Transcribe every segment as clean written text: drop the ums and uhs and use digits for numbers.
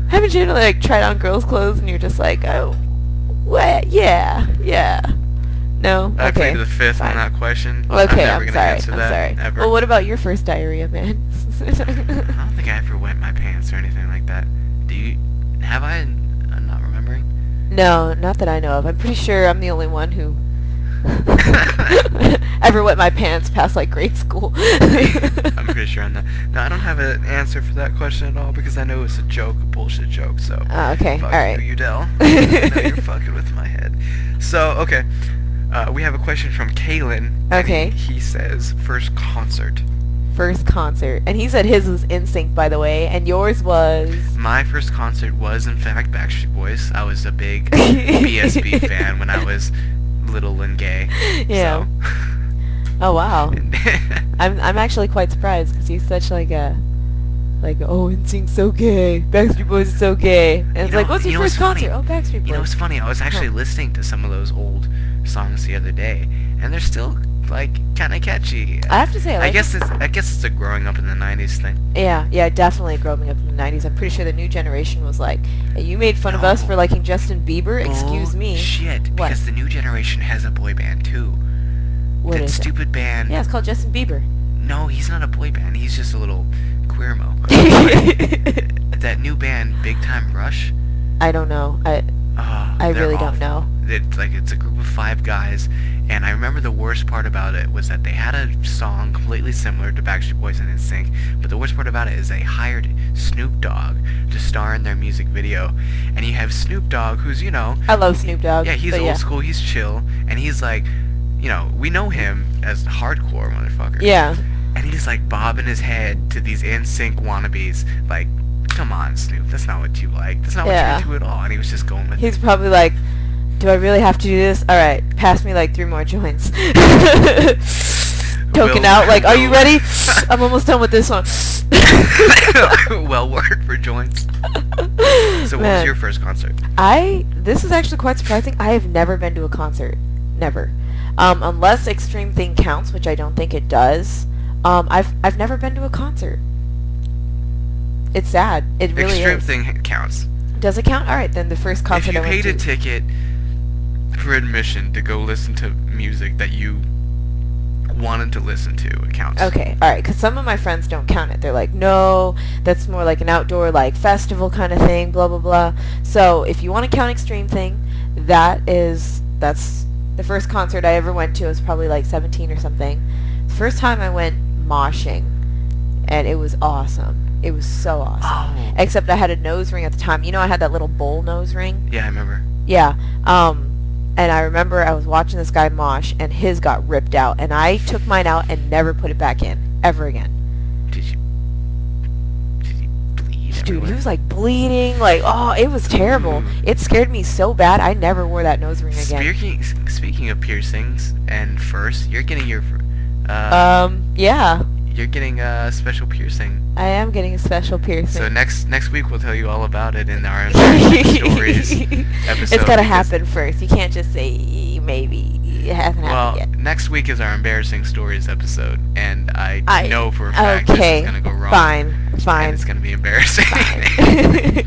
Haven't you like tried on girls' clothes and you're just like, oh, what? Yeah. No. I Okay. plead the fifth on that question. Okay, I'm never gonna answer that sorry. ever. Well, what about your first diarrhea, man? I don't think I ever wet my pants or anything like that. Do you? Have I? I'm not remembering. No, not that I know of. I'm pretty sure I'm the only one who ever wet my pants past like grade school. I'm pretty sure on that. No, I don't have an answer for that question at all because I know it's a joke, a bullshit joke. So. Okay. Fuck All right. you, Udell. I know you're fucking with my head. So okay, we have a question from Kalen. Okay. He says first concert. First concert, and he said his was NSYNC, by the way, and yours was. My first concert was in fact Backstreet Boys. I was a big BSB fan when I was little and gay. Yeah. So. Oh wow. I'm actually quite surprised because he's such like oh, NSYNC's so gay, Backstreet Boys is so gay, and it's like, what's your first concert? Oh, Backstreet Boys. You know what's funny? I was actually listening to some of those old songs the other day, and they're still like kind of catchy. I have to say, I guess it's a growing up in the '90s thing. Yeah, definitely growing up in the '90s. I'm pretty sure the new generation was like, hey, you made fun of us for liking Justin Bieber. Excuse me. Shit, what? Because the new generation has a boy band too. What is stupid band. Yeah, it's called Justin Bieber. No, he's not a boy band. He's just a little queermo. That new band, Big Time Rush. I don't know. I really don't know. It's a group of 5 guys, and I remember the worst part about it was that they had a song completely similar to Backstreet Boys and NSYNC, but the worst part about it is they hired Snoop Dogg to star in their music video, and you have Snoop Dogg, who's, you know... I love Snoop Dogg. Yeah, he's old school, he's chill, and he's like, you know, we know him as the hardcore motherfucker. Yeah. And he's like bobbing his head to these NSYNC wannabes, like, come on, Snoop, that's not what you like. That's not what you're into at all. And he was just going with it. He's probably like, do I really have to do this? All right, pass me like 3 more joints. Token out, like, are you ready? I'm almost done with this one. Well, word for joints. So what was your first concert? This is actually quite surprising. I have never been to a concert. Never. Unless Extreme Thing counts, which I don't think it does. I've never been to a concert. It's sad. It really Extreme is. Thing counts. Does it count? All right, then the first concert I went to. If you paid a ticket for admission to go listen to music that you wanted to listen to, it counts. Okay, all right, because some of my friends don't count it. They're like, no, that's more like an outdoor like festival kind of thing, blah blah blah. So if you want to count Extreme Thing, that's the first concert I ever went to. I was probably like 17 or something. The first time I went moshing, and it was awesome. It was so awesome. Oh. Except I had a nose ring at the time. You know, I had that little bowl nose ring. Yeah, I remember. Yeah. And I remember I was watching this guy mosh, and his got ripped out, and I took mine out and never put it back in ever again. Did you bleed? Dude, everywhere? he was like bleeding. Like, oh, it was terrible. It scared me so bad. I never wore that nose ring again. Speaking of piercings, and first, you're getting your yeah. You're getting a special piercing. I am getting a special piercing. So next week we'll tell you all about it in our embarrassing stories episode. It's gotta happen first. You can't just say maybe. It hasn't happened yet. Well, next week is our embarrassing stories episode, and I know for a fact this is gonna go wrong. Fine. And it's gonna be embarrassing. Fine.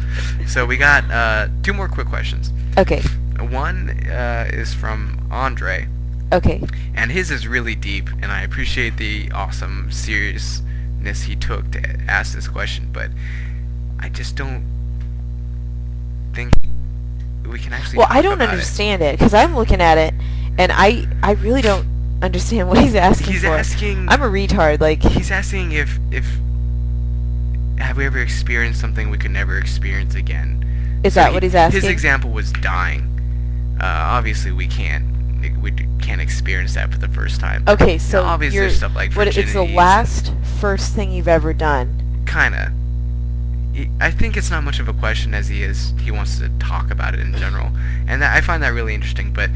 So we got 2 more quick questions. Okay. One is from Andre. Okay. And his is really deep, and I appreciate the awesome seriousness he took to ask this question, but I just don't think we can actually talk I don't about understand it, because I'm looking at it, and I really don't understand what he's asking for. He's asking... I'm a retard, like... He's asking if... Have we ever experienced something we could never experience again? Is that what he's asking? His example was dying. Obviously, we can't experience that for the first time. Okay, so obviously there's stuff like virginity. It's the first thing you've ever done. Kinda. I think it's not much of a question as he wants to talk about it in general, and I find that really interesting. But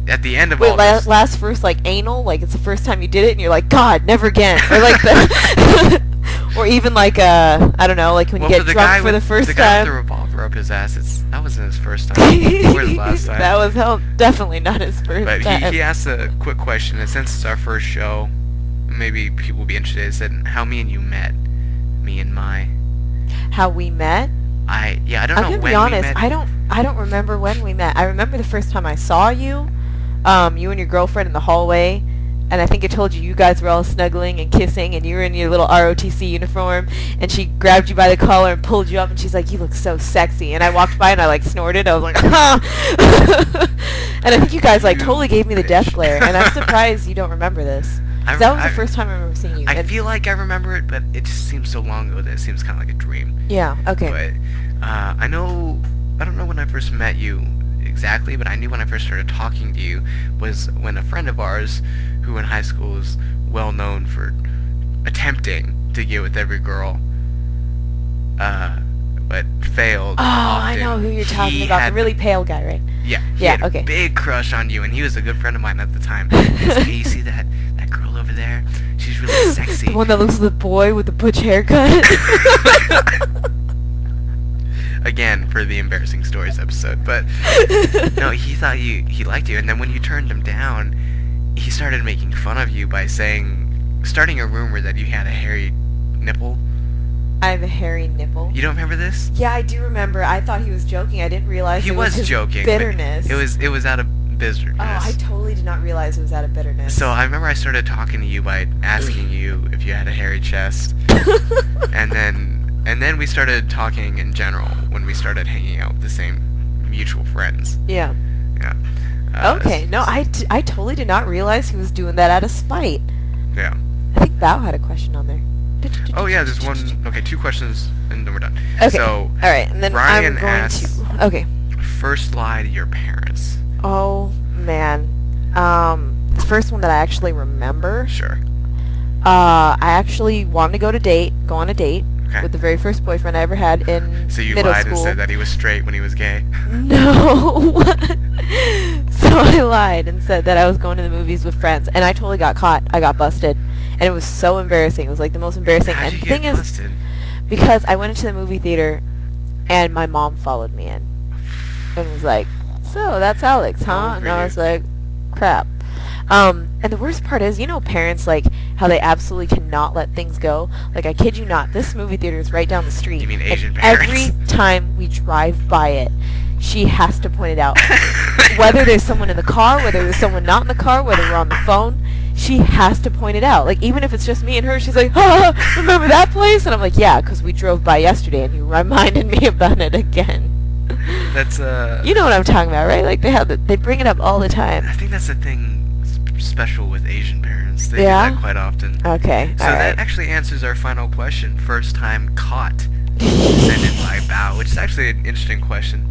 at the end of all this, first like anal, like it's the first time you did it, and you're like, God, never again, or like the, or even like I don't know, like when you get drunk for the first time. The guy with the revolver up his ass, that wasn't his first time. Or his last time. That was definitely not his first time. But he asked a quick question, and since it's our first show, maybe people will be interested. He said, how me and you met. Me and my... How we met? I don't I'm know gonna when be honest. we met. I don't remember when we met. I remember the first time I saw you, you and your girlfriend in the hallway, and I think I told you you guys were all snuggling and kissing, and you were in your little ROTC uniform, and she grabbed you by the collar and pulled you up, and she's like, "You look so sexy." And I walked by and I like snorted. I was like, "Ha!" And I think you guys like You totally gave me the death bitch. glare, and I'm surprised you don't remember this. 'Cause that was the first time I remember seeing you. I and- feel like I remember it, but it just seems so long ago that it seems kind of like a dream. Yeah. Okay. But I don't know when I first met you exactly, but I knew when I first started talking to you was when a friend of ours, who in high school was well known for attempting to get with every girl, but failed. Oh, I often. know who you're talking He about. had- The really pale guy, right? Yeah, he Yeah, had okay. a big crush on you, and he was a good friend of mine at the time. He's like, "Hey, you see that girl over there? She's really sexy." The one that looks like the boy with the butch haircut. Again, for the embarrassing stories episode, but no, he thought he liked you, and then when you turned him down, he started making fun of you by starting a rumor that you had a hairy nipple. I have a hairy nipple. You don't remember this? Yeah, I do remember. I thought he was joking. I didn't realize He it was his joking. but bitterness. It was out of bitterness. Oh, I totally did not realize it was out of bitterness. So I remember I started talking to you by asking you if you had a hairy chest, and then we started talking in general when we started hanging out with the same mutual friends. Yeah. Yeah. Okay. No, I totally did not realize he was doing that out of spite. Yeah. I think Bao had a question on there. Oh yeah, there's one. Okay, 2 questions and then we're done. Okay. So All right, and then Ryan I'm going asks- to. Okay. first lie to your parents. Oh man. The first one that I actually remember. Sure. I actually wanted to go on a date Okay. with the very first boyfriend I ever had in So you middle lied school. and said that he was straight when he was gay. No. So I lied and said that I was going to the movies with friends, and I totally got caught. I got busted, and it was so embarrassing. It was like the most embarrassing. How'd And you the get thing is, busted? because I went into the movie theater, and my mom followed me in, and was like, "So that's Alex, huh?" Oh, And I really? was like, "Crap." And the worst part is, parents, like, how they absolutely cannot let things go. Like, I kid you not, this movie theater is right down the street. You mean and Asian parents? every time we drive by it, she has to point it out. Whether there's someone in the car, whether there's someone not in the car, whether we're on the phone, she has to point it out. Like, even if it's just me and her, she's like, remember that place? And I'm like, yeah, because we drove by yesterday, and you reminded me about it again. That's You know what I'm talking about, right? Like, they bring it up all the time. I think that's the thing special with Asian parents. They Yeah? do that quite often. Okay, So all that right. actually answers our final question. First time caught. Sent in by Bao, which is actually an interesting question.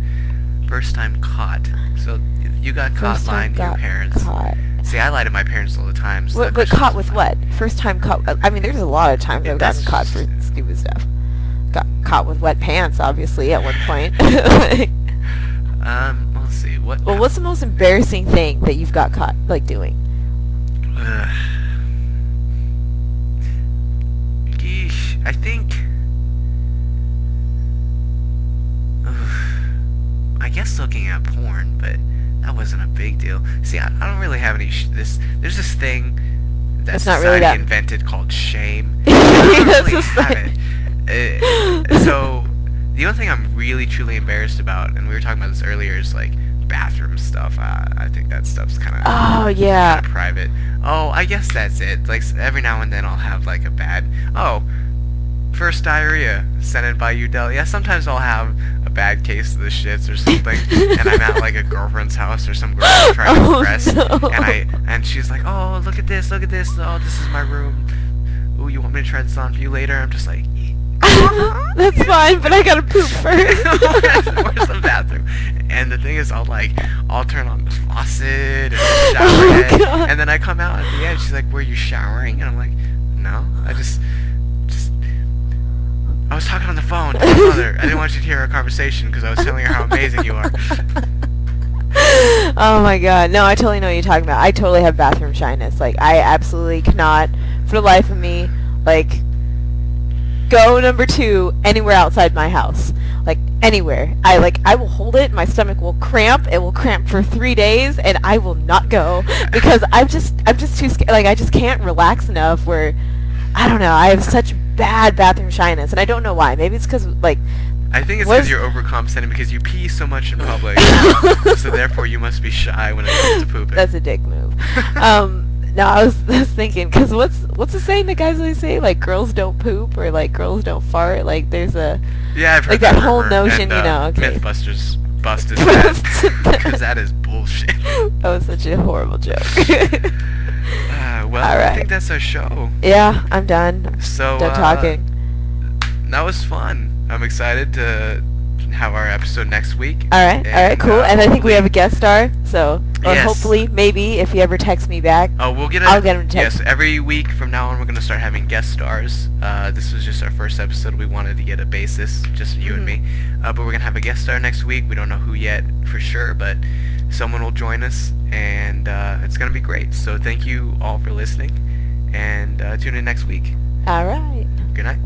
First time caught. So you got caught First time lying to your got parents. Caught. See, I lie to my parents all the time. So that But question's caught with fine. what? First time caught. I mean, there's a lot of times Yeah, I've gotten that's caught for just- stupid stuff. Got caught with wet pants, obviously, at one point. Let's see. What? Well, what's the most embarrassing thing that you've got caught, like, doing? Geesh, I think. I guess looking at porn, but that wasn't a big deal. See, I don't really have any. There's this thing that It's not society really that- invented called shame. I don't That's really just have like- it. So the only thing I'm really truly embarrassed about, and we were talking about this earlier, is like bathroom stuff. I think that stuff's kind of Oh, yeah. private. Oh, I guess that's it. Like every now and then I'll have like a bad first diarrhea sent in by Udell. Yeah, sometimes I'll have a bad case of the shits or something, and I'm at like a girlfriend's house or some girl I'm trying to Oh, impress, no. and she's like, "Oh, look at this, look at this. Oh, this is my room. Ooh, you want me to try this on for you later?" I'm just like, That's fine, but I gotta poop first. Where's the bathroom? And the thing is, I'll turn on the faucet and the shower Oh, head, God. and then I come out at the end. She's like, "Were you showering?" And I'm like, "No, I just I was talking on the phone to my mother. I didn't want you to hear our conversation because I was telling her how amazing you are." Oh my god. No, I totally know what you're talking about. I totally have bathroom shyness. Like, I absolutely cannot, for the life of me, like, go number 2 anywhere outside my house. Like, anywhere. I will hold it, my stomach will cramp, it will cramp for 3 days, and I will not go because I'm just too scared. Like, I just can't relax enough where, I don't know, I have such bad bathroom shyness, and I don't know why. Maybe it's because, like, I think it's Was- because you're overcompensating because you pee so much in public, so therefore you must be shy when it comes to pooping. That's a dick move. No, I was thinking, because what's the saying that guys always say, like, girls don't poop, or, like, girls don't fart? Like, there's a... Yeah, I've heard like, that that whole rumor, notion, and, okay. Mythbusters busted that, because that is bullshit. That was such a horrible joke. Well, All I right. think that's our show. Yeah, I'm done. So, Done talking. That was fun. I'm excited to have our episode next week. Alright, cool. And I think we have a guest star, so... Or Yes. hopefully, maybe, if he ever texts me back. Oh, we'll get I'll get him to text. Yes, every week from now on, we're gonna start having guest stars. This was just our first episode. We wanted to get a basis, just you and me. But we're gonna have a guest star next week. We don't know who yet for sure, but someone will join us, and it's gonna be great. So thank you all for listening, and tune in next week. Alright. Good night.